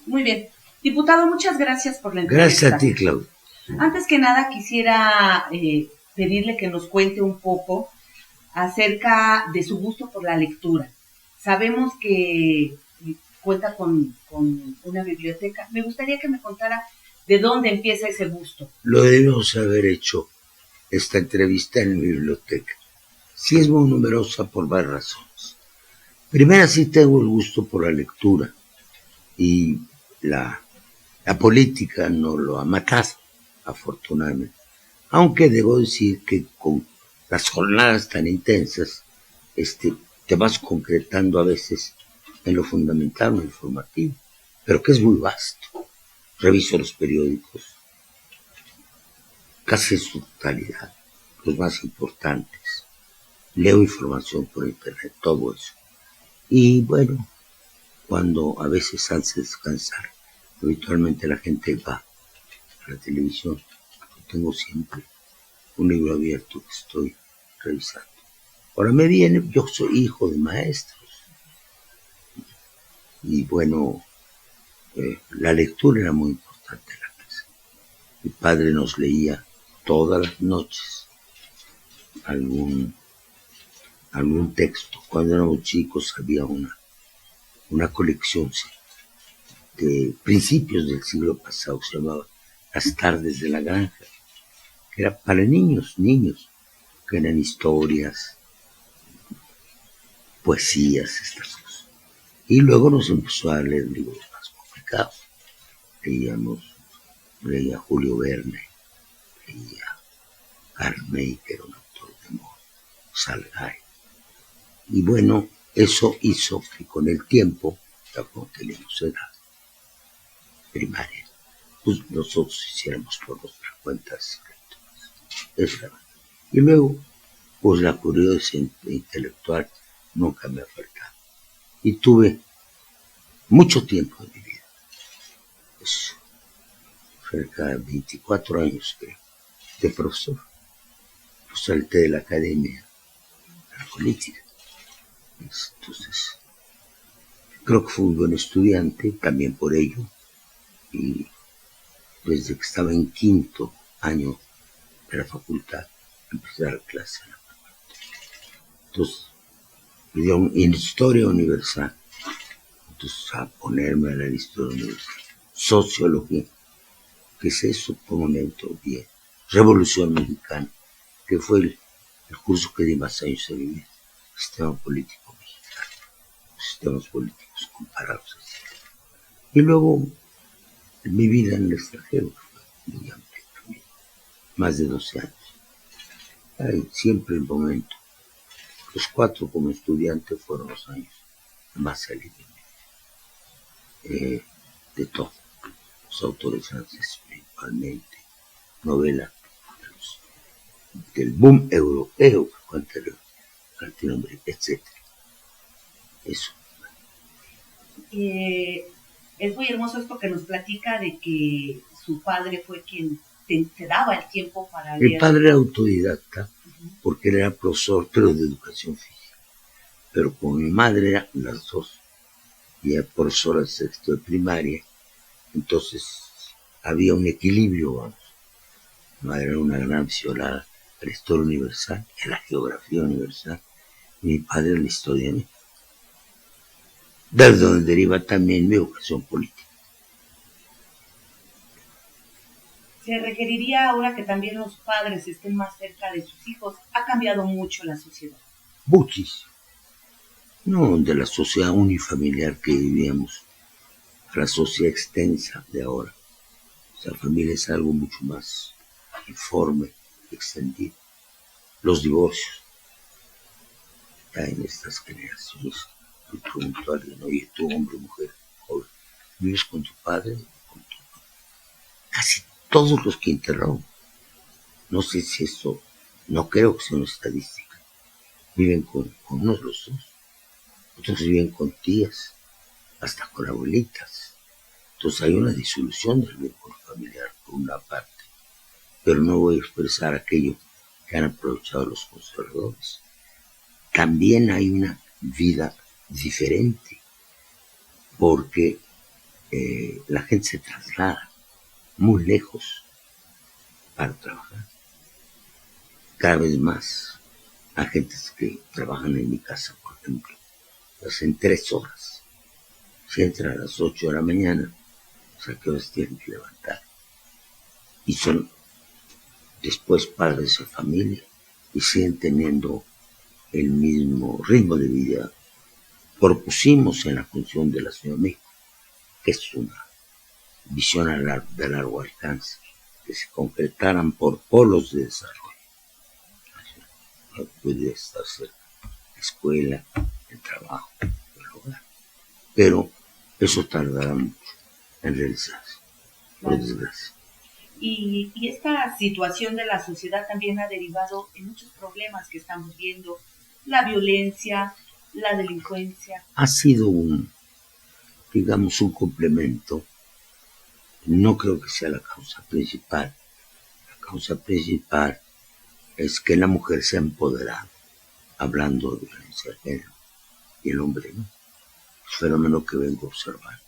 Muy bien. Diputado, muchas gracias por la Gracias entrevista. a ti, Claudio. Antes que nada, quisiera pedirle que nos cuente un poco acerca de su gusto por la lectura. Sabemos que cuenta con una biblioteca. Me gustaría que me contara de dónde empieza ese gusto. Lo debemos haber hecho esta entrevista en mi biblioteca. Sí es muy numerosa por varias razones. Primero, sí tengo el gusto por la lectura y la política no lo ha matado, afortunadamente. Aunque debo decir que con las jornadas tan intensas, te vas concretando a veces en lo fundamental, en lo informativo, pero que es muy vasto. Reviso los periódicos, casi en su totalidad, los más importantes. Leo información por internet, todo eso. Y bueno, cuando a veces hace descansar, habitualmente la gente va a la televisión. Yo tengo siempre un libro abierto que estoy revisando. Ahora me viene, yo soy hijo de maestros. Y bueno, la lectura era muy importante en la casa. Mi padre nos leía todas las noches algún texto. Cuando éramos chicos había una colección de principios del siglo pasado, se llamaba Las tardes de la granja, que era para niños, que eran historias, poesías, estas cosas. Y luego nos empezó a leer libros más complicados. Leía Julio Verne, leía Carney, que era un autor de moda, Salgay. Y bueno, eso hizo que con el tiempo, ya cuando teníamos edad primaria, pues nosotros hiciéramos por nuestra cuenta escrituras. Y luego, pues la curiosidad intelectual nunca me ha faltado. Y tuve mucho tiempo de mi vida, pues, cerca de 24 años creo, de profesor. Pues salté de la academia a la política. Entonces, creo que fui un buen estudiante, también por ello, y desde que estaba en quinto año de la facultad, empecé a dar clase en la facultad. Entonces, me dieron en historia universal, entonces a ponerme a la historia universal, sociología, que es eso, por un momento bien, Revolución Mexicana, que fue el curso que di más años en mi vida, sistema político mexicano, sistemas políticos comparados. Y luego mi vida en el extranjero fue muy amplia también, más de 12 años. Hay siempre el momento. Los 4 como estudiante fueron los años más salí de todo. Los autores franceses principalmente, novela del boom europeo, anterior, Latinoamérica, etc. Eso. Es muy hermoso esto que nos platica de que su padre fue quien te daba el tiempo para leer. Mi padre era autodidacta, porque él era profesor, pero de educación física. Pero como mi madre era las dos, y era profesora de sexto de primaria, entonces había un equilibrio, vamos. Mi madre era una gran aficionada a la historia universal, a la geografía universal, y mi padre a la historia de México, desde donde deriva también mi educación política. Se requeriría ahora que también los padres estén más cerca de sus hijos. Ha cambiado mucho la sociedad. Muchísimo. No de la sociedad unifamiliar que vivíamos a la sociedad extensa de ahora. O sea, la familia es algo mucho más informe, extendido. Los divorcios. Ya en estas generaciones, le pregunto a alguien, oye, tú, hombre o mujer, joven, ¿vives con tu padre? Con tu... Casi todos los que interrogan, no sé si esto, no creo que sea una estadística, viven con unos los dos. Otros viven con tías, hasta con abuelitas. Entonces hay una disolución del vínculo familiar por una parte, pero no voy a expresar aquello que han aprovechado los conservadores. También hay una vida diferente, porque la gente se traslada muy lejos para trabajar. Cada vez más hay gentes que trabajan en mi casa, por ejemplo, hacen 3 horas. Si entran a las 8 de la mañana, o sea, ¿qué horas tienen que levantar? Y son después padres de familia y siguen teniendo el mismo ritmo de vida. Propusimos en la función de la Ciudad de México, que es una visión de largo alcance, que se concretaran por polos de desarrollo. No puede estar cerca la escuela, el trabajo, el hogar. Pero eso tardará mucho en realizarse, por desgracia. Y esta situación de la sociedad también ha derivado en muchos problemas que estamos viendo, la violencia, la delincuencia. Ha sido digamos, un complemento. No creo que sea la causa principal. La causa principal es que la mujer se ha empoderado, hablando de violencia de género, y el hombre no. Es un fenómeno que vengo observando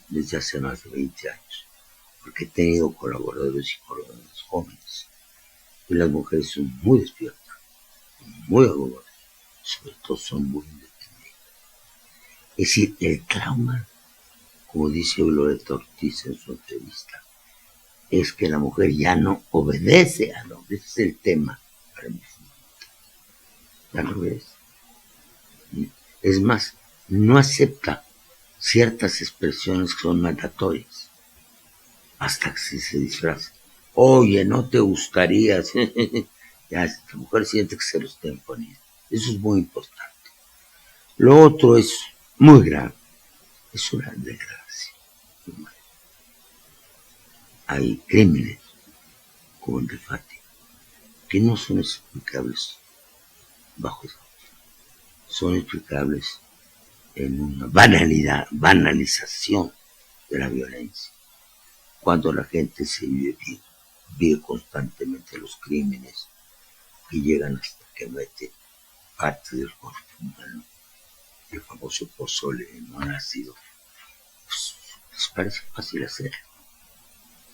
desde hace más de 20 años, porque he tenido colaboradores y colaboradores jóvenes, y las mujeres son muy despiertas, muy agobadas, sobre todo son muy independientes. Es decir, el trauma, como dice Violeta Ortiz en su entrevista, es que la mujer ya no obedece al hombre. Ese es el tema para mí. Ya no obedece. Es más, no acepta ciertas expresiones que son mandatorias hasta que se disfraza. Oye, ¿no te gustaría? Ya, esta mujer siente que se lo estén poniendo. Eso es muy importante. Lo otro es muy grave. Es una desgracia. Hay crímenes, como el de Fátima, que no son explicables bajo eso. Son explicables en una banalización de la violencia. Cuando la gente se vive constantemente los crímenes que llegan hasta que mete parte del cuerpo humano, el famoso pozole no nacido, pues, les parece fácil hacer.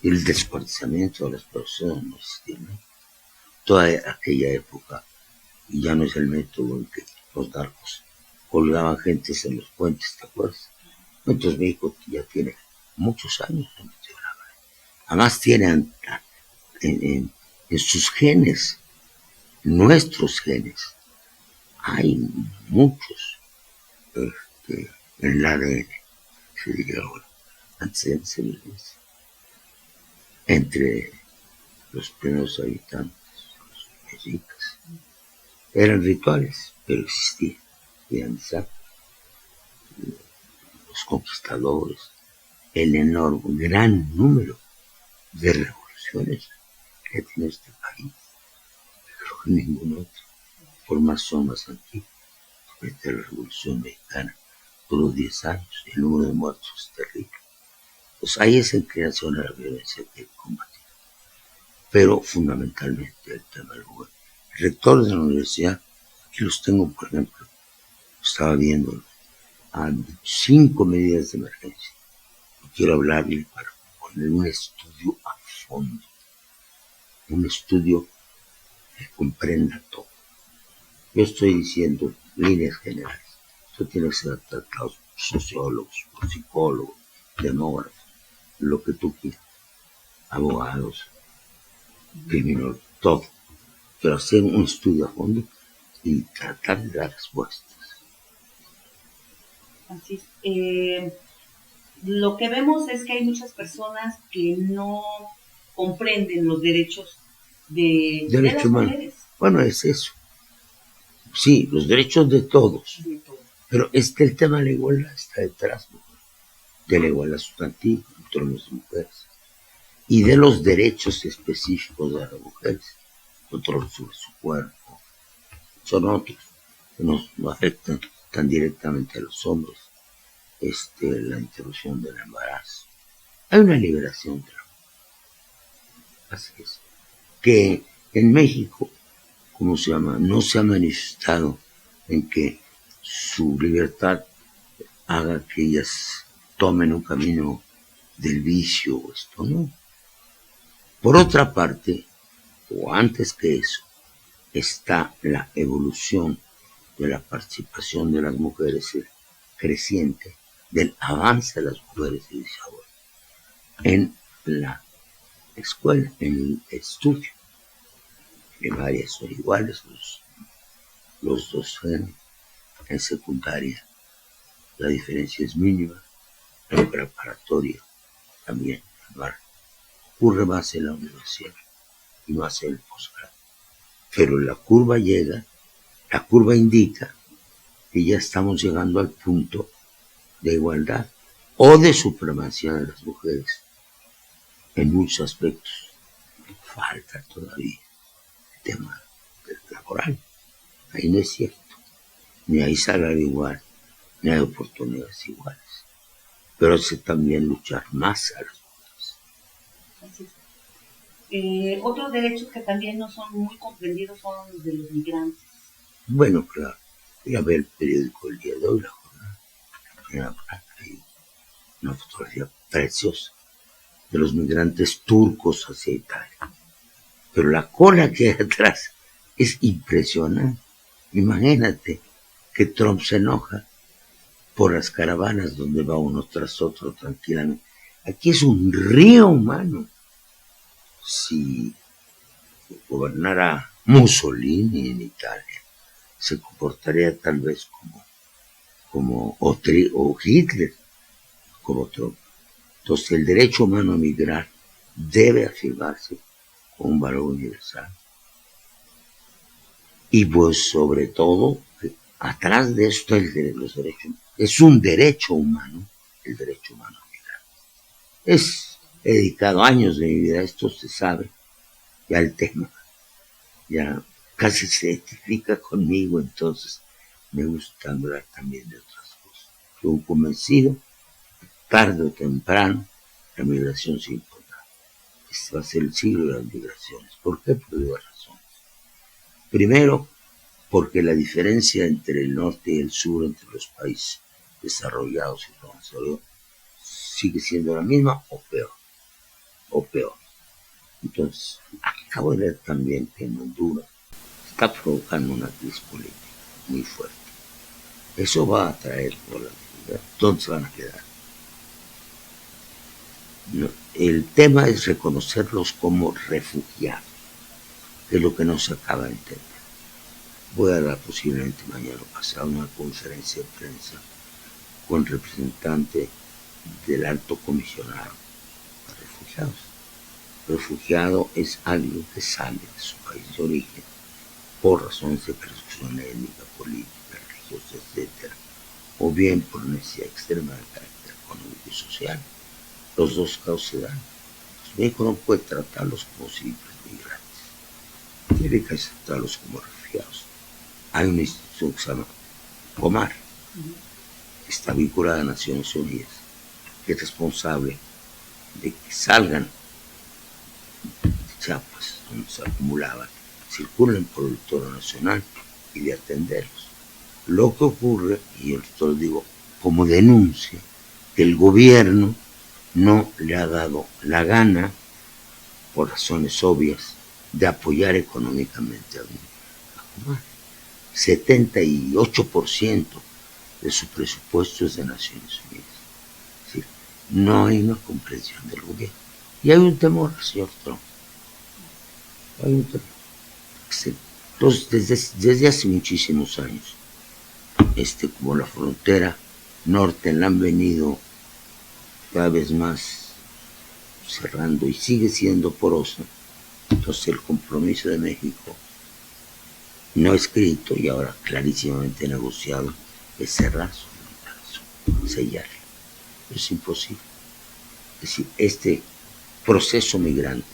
Y el descuartizamiento de las personas no existía, ¿no? Toda aquella época, y ya no es el método en que los narcos colgaban gentes en los puentes, ¿te acuerdas? Entonces México ya tiene muchos años. Además tiene en sus genes, nuestros genes, hay muchos en el ADN, se diría ahora, antecedentes de violencia, entre los primeros habitantes, los mexicas. Eran rituales, pero existían. Los conquistadores, el enorme, gran número de revoluciones que tiene este país. Creo que ningún otro, por más o más antiguo. Desde la Revolución Mexicana duró 10 años, el número de muertos es terrible. Pues hay esa inclinación a la violencia que hay que combatir. Pero fundamentalmente el tema del lugar. Rectores de la universidad, aquí los tengo, por ejemplo, estaba viendo a 5 medidas de emergencia. Quiero hablarle para poner un estudio a fondo, un estudio que comprenda todo. Yo estoy diciendo líneas generales. Esto tiene que ser tratado por sociólogos, por psicólogos, demógrafos, lo que tú quieras, abogados, criminólogos, todo. Pero hacer un estudio a fondo y tratar de dar respuestas. Así es. Lo que vemos es que hay muchas personas que no comprenden los derechos de las mujeres. Bueno, es eso. Sí, los derechos de todos. Pero el tema de la igualdad está detrás, ¿no? De la igualdad sustantiva entre hombres y mujeres. Y de los derechos específicos de las mujeres. Control sobre su cuerpo. Son otros que no afectan tan directamente a los hombres. La interrupción del embarazo. Hay una liberación de la mujer. Así es. Que en México, ¿cómo se llama? No se ha manifestado en que su libertad haga que ellas tomen un camino del vicio, esto no. Por otra parte, o antes que eso, está la evolución de la participación de las mujeres creciente, del avance de las mujeres, en la escuela, en el estudio. Primarias son iguales los docentes, en secundaria la diferencia es mínima, en preparatoria también, ocurre más en la universidad y más en el posgrado. Pero la curva indica que ya estamos llegando al punto de igualdad o de supremacía de las mujeres en muchos aspectos. Falta todavía el tema laboral. Ahí no es cierto. Ni hay salario igual, ni hay oportunidades iguales. Pero hace también luchar más a las mujeres. Así es. Otros derechos que también no son muy comprendidos son los de los migrantes. Bueno, claro. Voy a ver el periódico el día de hoy, la jornada. Hay una fotografía preciosa de los migrantes turcos hacia Italia. Pero la cola que hay atrás es impresionante. Imagínate que Trump se enoja por las caravanas donde va uno tras otro tranquilamente. Aquí es un río humano. Si gobernara Mussolini en Italia, se comportaría tal vez o Hitler, como Trump. Entonces el derecho humano a migrar debe afirmarse como un valor universal. Y pues sobre todo, atrás de esto los derechos, es un derecho humano, el derecho humano a migrar. He dedicado años de mi vida a esto, se sabe, ya el tema, ya casi se identifica conmigo, entonces me gusta hablar también de otras cosas. Estoy convencido, tarde o temprano, la migración se impondrá. Este va a ser el siglo de las migraciones. ¿Por qué? Por dos razones. Primero, porque la diferencia entre el norte y el sur, entre los países desarrollados y no desarrollados, sigue siendo la misma o peor. Entonces, acabo de ver también que en Honduras está provocando una crisis política muy fuerte. Eso va a traer volatilidad. ¿Dónde se van a quedar? No, el tema es reconocerlos como refugiados, que es lo que no se acaba de entender. Voy a dar posiblemente mañana o pasado una conferencia de prensa con representante del alto comisionado para refugiados. Refugiado es alguien que sale de su país de origen por razones de persecución étnica, política, religiosa, etc. O bien por necesidad extrema de carácter económico y social. Los dos casos se dan. México no puede tratarlos como simples migrantes. Tiene que aceptarlos como refugiados. Hay una institución que se llama Comar, que está vinculada a Naciones Unidas, que es responsable de que salgan de Chiapas, donde se acumulaban, circulen por el territorio nacional y de atenderlos. Lo que ocurre, y yo esto lo digo como denuncia, que el gobierno no le ha dado la gana, por razones obvias, de apoyar económicamente a Comar. 78% de su presupuesto es de Naciones Unidas. Es decir, no hay una comprensión del gobierno. Y hay un temor, señor Trump. Hay un temor. Entonces, desde hace muchísimos años, como la frontera norte la han venido cada vez más cerrando y sigue siendo porosa. Entonces el compromiso de México, no escrito y ahora clarísimamente negociado, es cerrar su frontera, sellarla. Es imposible. Es decir, este proceso migrante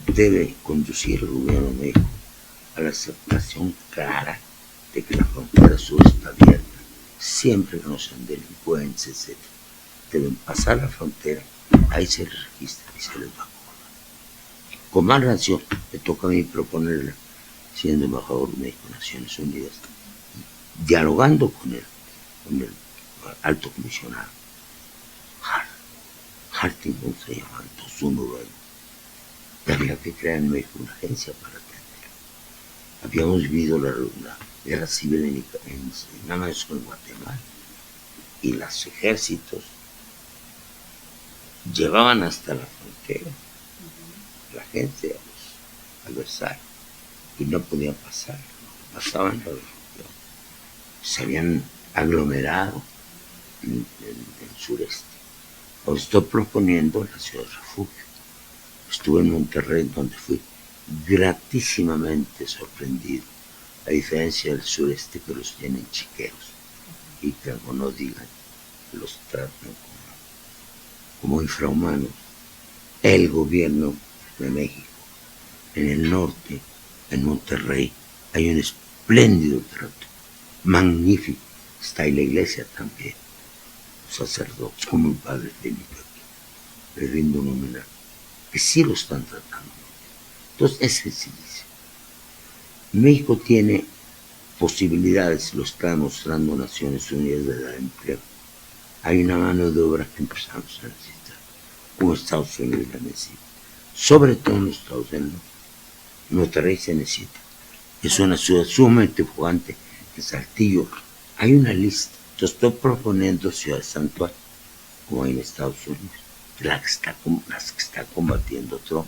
debe conducir al gobierno de México a la aceptación clara de que la frontera sur está abierta, siempre que no sean delincuentes, etc. Deben pasar la frontera, ahí se les registra y se les va a cobrar. Con más razón, me toca a mí proponerla, siendo embajador de México en Naciones Unidas, dialogando con el alto comisionado. Hartington se llama, entonces uno luego. Y había que crear en México una agencia para atender. Habíamos vivido la guerra civil en Amazon, en Guatemala, y los ejércitos llevaban hasta la frontera la gente al Versailles y no podían pasar, pasaban a los refugiados. Se habían aglomerado en el sureste. Os estoy proponiendo la ciudad de refugio. Estuve en Monterrey, donde fui gratísimamente sorprendido. A diferencia del sureste, que los tienen chiqueros y que, como no digan, los tratan como infrahumanos. El gobierno de México, en el norte, en Monterrey, hay un espléndido trato, magnífico. Está ahí la iglesia también, los sacerdotes, como el padre Felipe aquí, le rindo un homenaje, que sí lo están tratando. Entonces, es sencillísimo. México tiene posibilidades, lo está demostrando Naciones Unidas, de dar empleo. Hay una mano de obra que empezamos a necesitar, como Estados Unidos la necesita, sobre todo en los Estados Unidos. Monterrey se necesita. Es una ciudad sumamente pujante. En Saltillo hay una lista. Yo estoy proponiendo ciudades santuario, como hay en Estados Unidos, las que está combatiendo Trump,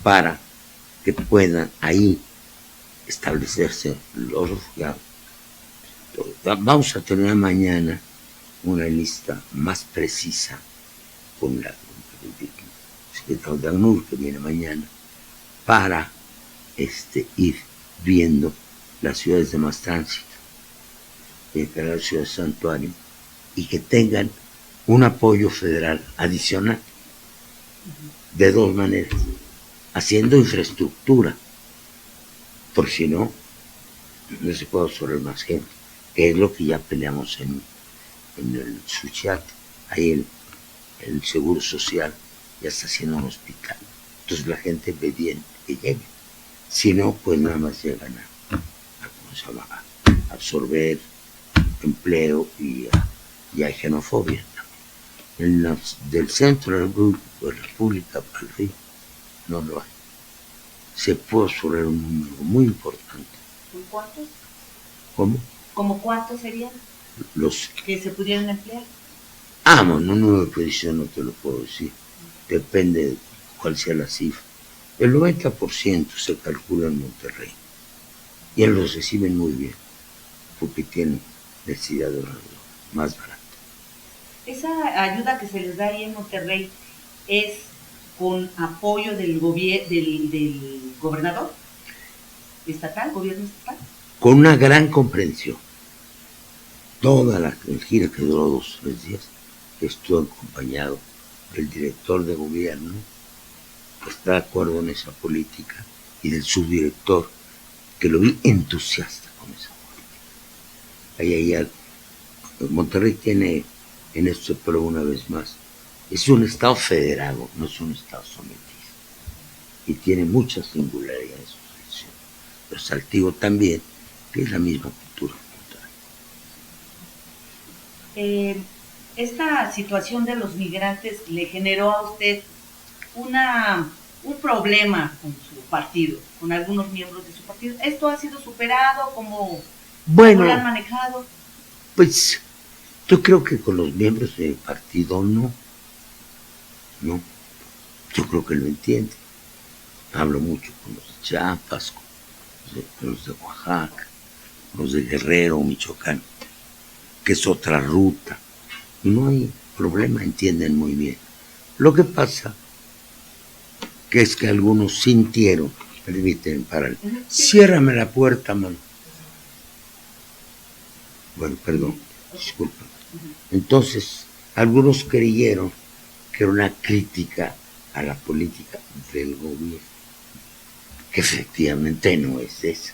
para que puedan ahí establecerse los refugiados. Vamos a tener mañana una lista más precisa con el secretario de ACNUR, que viene mañana, para ir viendo las ciudades de más tránsito, y crear ciudades santuario, y que tengan un apoyo federal adicional, de dos maneras: haciendo infraestructura, por si no se puede absorber más gente, que es lo que ya peleamos en el Suchiate. Ahí el Seguro Social ya está haciendo un hospital, entonces la gente ve bien que llegue. Si no, pues nada más llegan a absorber empleo y hay xenofobia también. Del centro de la República para el río no lo hay. Se puede absorber un número muy importante. ¿Cuántos? ¿Cómo? ¿Cómo cuántos serían los que se pudieran emplear? Bueno, un número de posición no te lo puedo decir. Depende de cuál sea la cifra. El 90% se calcula en Monterrey. Y él los reciben muy bien, porque tienen necesidad de más barato. Esa ayuda que se les da ahí en Monterrey es con apoyo del gobernador estatal, gobierno estatal. Con una gran comprensión. Toda la gira, que duró 2 o 3 días, estuvo acompañado del director de gobierno, que está de acuerdo en esa política, y del subdirector, que lo vi entusiasta con esa política. Monterrey tiene en esto, pero una vez más, es un estado federado, no es un estado sometido, y tiene muchas singularidades en su elección. Pero Saltillo también tiene la misma cultura. Esta situación de los migrantes le generó a usted un problema con su partido, con algunos miembros de su partido. ¿Esto ha sido superado? ¿Cómo lo han manejado? Pues yo creo que con los miembros del partido no. Yo creo que lo entienden. Hablo mucho con los de Chiapas, con los de Oaxaca, los de Guerrero, Michoacán, que es otra ruta. No hay problema, entienden muy bien. Lo que pasa que es que algunos sintieron, permítanme parar, ciérrame la puerta, mano. Bueno, perdón, disculpa. Entonces, algunos creyeron que era una crítica a la política del gobierno, que efectivamente no es eso,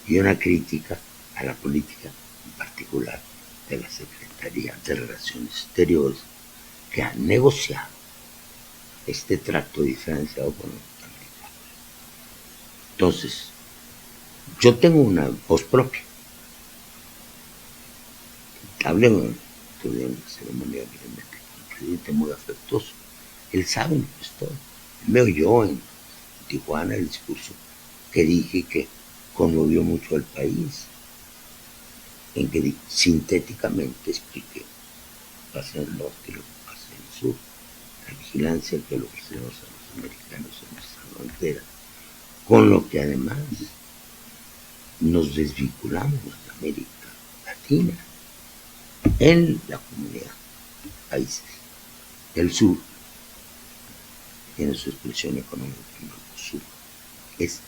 y una crítica a la política en particular de la Secretaría de Relaciones Exteriores, que ha negociado este trato diferenciado con los americanos. Entonces, yo tengo una voz propia. Hablé de una ceremonia de presidente muy afectuoso. Él sabe lo que estoy. Me oyó en Tijuana el discurso que dije que conmovió mucho al país, en que sintéticamente expliqué lo que pasa en el norte y lo que pasa en el sur, la vigilancia que lo ofrecemos a los americanos en nuestra frontera, con lo que además nos desvinculamos de América Latina en la comunidad de países del sur. Tiene su expresión económica en el sur. Es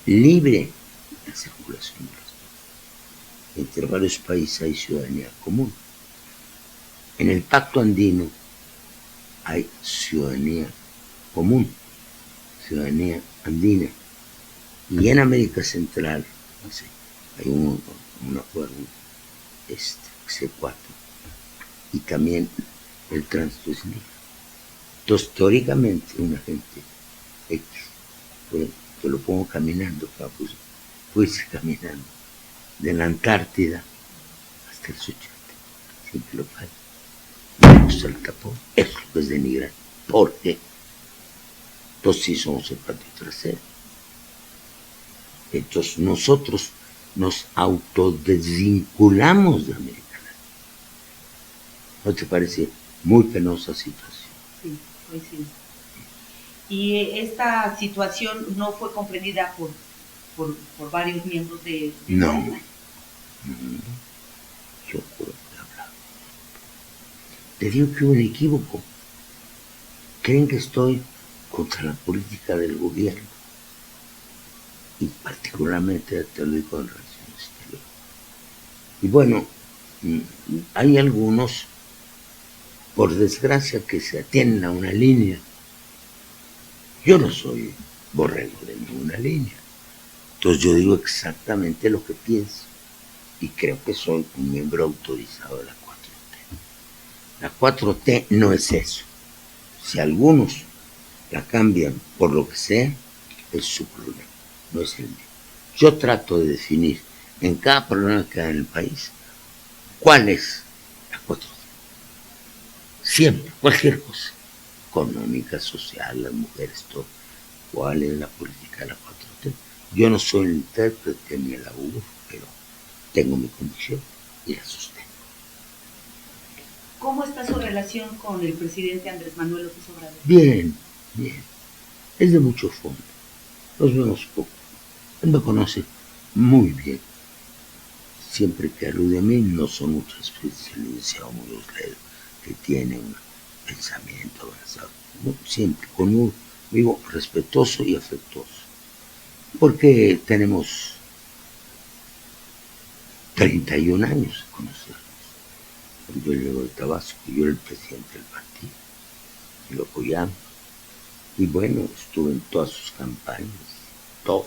libre la circulación de los dos. Entre varios países hay ciudadanía común. En el Pacto Andino hay ciudadanía común, ciudadanía andina. Y en América Central, no sé, hay un acuerdo, C4, y también el tránsito es libre. Entonces, teóricamente, una gente X, te lo pongo caminando, pues caminando, de la Antártida hasta el Suchiate, sin que lo pague. Me gusta el tapón, es lo que es denigrar, porque entonces sí somos el patio trasero. Entonces nosotros nos autodesvinculamos de América Latina. ¿No te parece muy penosa situación? Sí, pues sí. Y esta situación no fue comprendida por varios miembros de no. Morena. Yo juro que he hablado. Te digo que hubo un equívoco. Creen que estoy contra la política del gobierno. Y particularmente te lo digo en relaciones exteriores. Y bueno, hay algunos, por desgracia, que se atienen a una línea. Yo no soy borrego de ninguna línea. Entonces yo digo exactamente lo que pienso. Y creo que soy un miembro autorizado de la 4T. La 4T no es eso. Si algunos la cambian por lo que sea, es su problema, no es el mío. Yo trato de definir en cada problema que hay en el país cuál es la 4T. Siempre, cualquier cosa, económica, social, las mujeres, todo. ¿Cuál es la política de la 4T? Yo no soy el intérprete ni el abogado, pero tengo mi condición y la sostengo. ¿Cómo está su relación con el presidente Andrés Manuel López Obrador? Bien, bien. Es de mucho fondo. Los vemos poco. Él me conoce muy bien. Siempre que alude a mí, no son muchas veces el licenciado Muñoz Ledo, que tiene un pensamiento avanzado. No, siempre conmigo respetuoso y afectuoso. Porque tenemos 31 años de conocernos. Cuando yo llego de Tabasco, yo era el presidente del partido, y lo apoyamos. Y bueno, estuve en todas sus campañas, todas.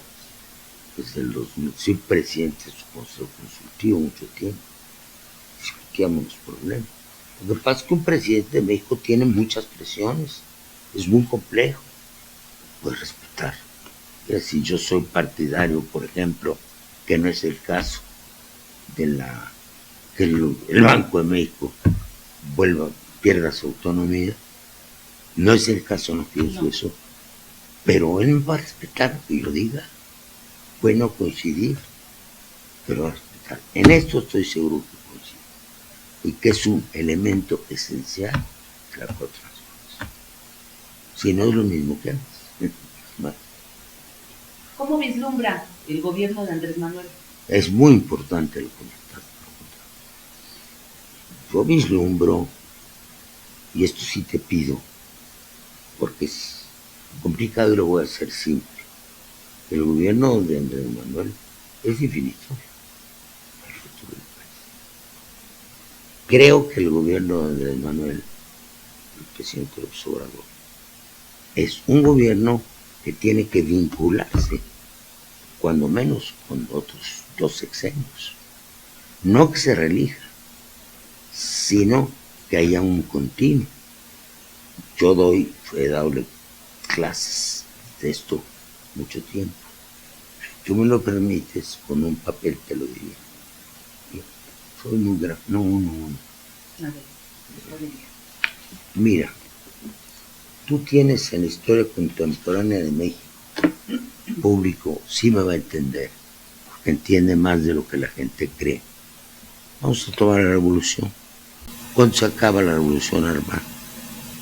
Desde el 2000, soy presidente de su consejo consultivo mucho tiempo. Discutíamos los problemas. Lo que pasa es que un presidente de México tiene muchas presiones, es muy complejo. Puede respetar. Es decir, yo soy partidario, por ejemplo, que no es el caso de que el Banco de México pierda su autonomía. No es el caso, no pienso eso, pero él me va a respetar lo que yo diga. Puede no coincidir, pero va a respetar. En esto estoy seguro que coincide, y que es un elemento esencial de la transformación. Si no es lo mismo que antes. ¿Cómo vislumbra el gobierno de Andrés Manuel? Es muy importante lo que me estás preguntando. Yo vislumbro, y esto sí te pido, porque es complicado y lo voy a hacer simple. El gobierno de Andrés Manuel es definitorio para el futuro del país. Creo que el gobierno de Andrés Manuel, el presidente López Obrador, es un gobierno que tiene que vincularse, cuando menos, con otros 2 sexenios. No que se reelija, sino que haya un continuo. Yo he dado clases de esto mucho tiempo. Si tú me lo permites, con un papel te lo diría. Soy muy grave. No. A ver, podría. Mira, tú tienes en la historia contemporánea de México, público sí me va a entender, porque entiende más de lo que la gente cree. Vamos a tomar la revolución. ¿Cuándo se acaba la revolución armada?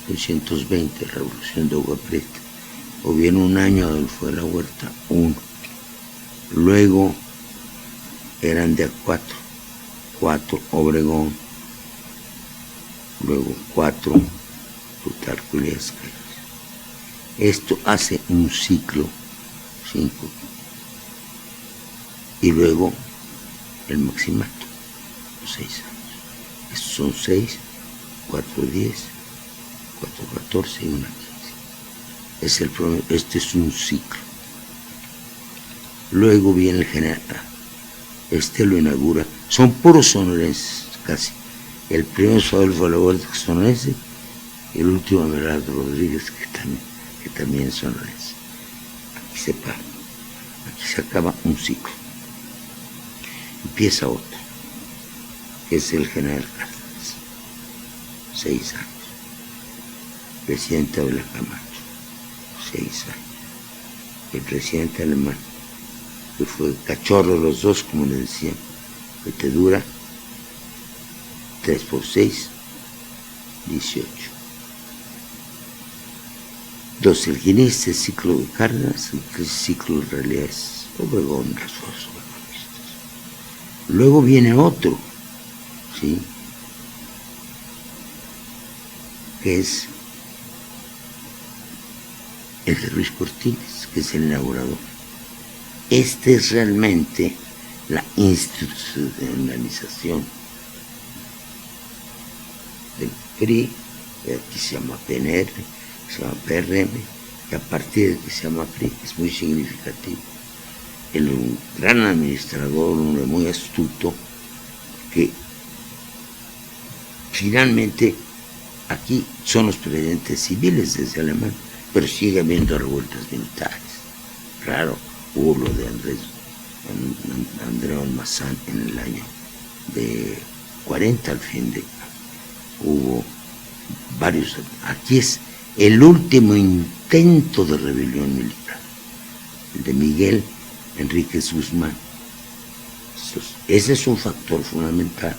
1920, la revolución de Hugo Prieta. O bien un año Adolfo de la Huerta, uno. Luego eran de a cuatro Obregón, luego 4 Plutarco Elías Calles. Esto hace un ciclo, 5, y luego el maximato, 6 años. Estos son 6, 4, 10, 4, 14 y 1, 15. Este es un ciclo. Luego viene el general, este lo inaugura, son puros sonorenses casi. El primero es Adolfo de la Huerta, que es sonorense, y el último Abelardo Rodríguez, que también es sonorense. Aquí se para, aquí se acaba un ciclo. Empieza otro, que es el general Cárdenas, 6 años. Presidente de la Camacho, 6 años. El presidente alemán, que fue cachorro los dos, como le decían, que te dura 3 por 6, 18. Entonces, el que inicia el ciclo de Cárdenas, el ciclo en realidad es Obregón, las fuerzas obegonistas. Luego viene otro, ¿sí? Que es el de Ruiz Cortines, que es el inaugurador. Este es realmente la institucionalización del PRI, que aquí se llama PNR, se llama PRM, que a partir de que se llama PRI es muy significativo. Un gran administrador, un hombre muy astuto, que finalmente aquí son los presidentes civiles desde Alemania, pero sigue habiendo revueltas militares. Claro, hubo lo de André Almazán en el año de 40 al fin de hubo varios. Aquí es el último intento de rebelión militar, el de Miguel Enríquez Guzmán. Ese es un factor fundamental.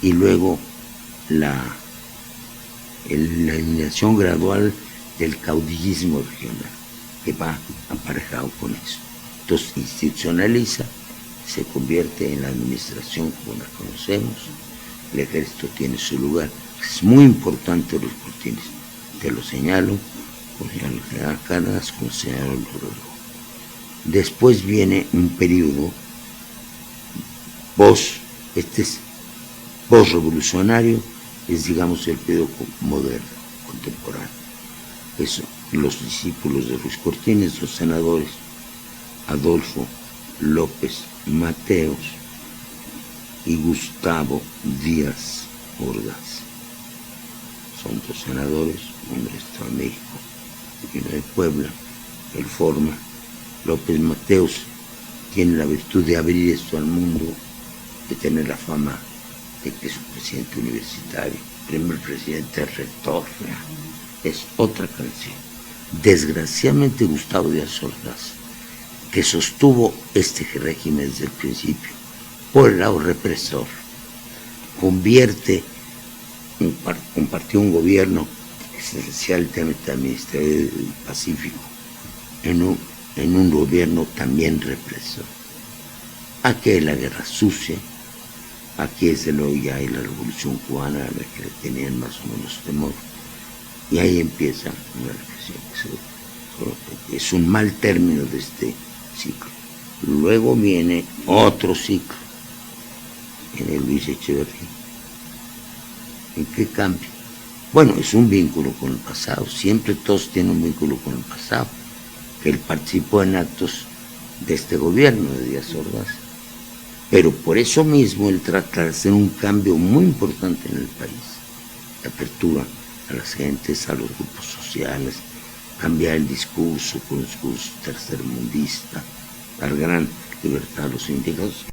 Y luego la eliminación gradual del caudillismo regional, que va aparejado con eso. Entonces institucionaliza, se convierte en la administración como la conocemos, el ejército tiene su lugar. Es muy importante los Cortines, te lo señalo, con el general Cárdenas, con el señor Rodrigo. Después viene un periodo este es post-revolucionario, es digamos el periodo moderno, contemporáneo. Eso, los discípulos de Ruiz Cortines, los senadores Adolfo López Mateos y Gustavo Díaz Ordaz. Son 2 senadores, uno está en México y uno de Puebla. Él forma. López Mateos tiene la virtud de abrir esto al mundo, de tener la fama de que es un presidente universitario, primer presidente rector. Es otra canción. Desgraciadamente Gustavo Díaz Ordaz, que sostuvo este régimen desde el principio por el lado represor, compartió un gobierno esencialmente administrativo del Pacífico en un gobierno también represor. Aquí hay la guerra sucia, aquí desde luego ya hay la revolución cubana a la que le tenían más o menos temor, y ahí empieza una represión. Es un mal término de este ciclo. Luego viene otro ciclo en el Luis Echeverría. ¿En qué cambia? Bueno, es un vínculo con el pasado, siempre todos tienen un vínculo con el pasado, que él participó en actos de este gobierno de Díaz Ordaz, pero por eso mismo él trata de hacer un cambio muy importante en el país, de apertura a las gentes, a los grupos sociales, cambiar el discurso con un discurso tercermundista, dar gran libertad a los indígenas.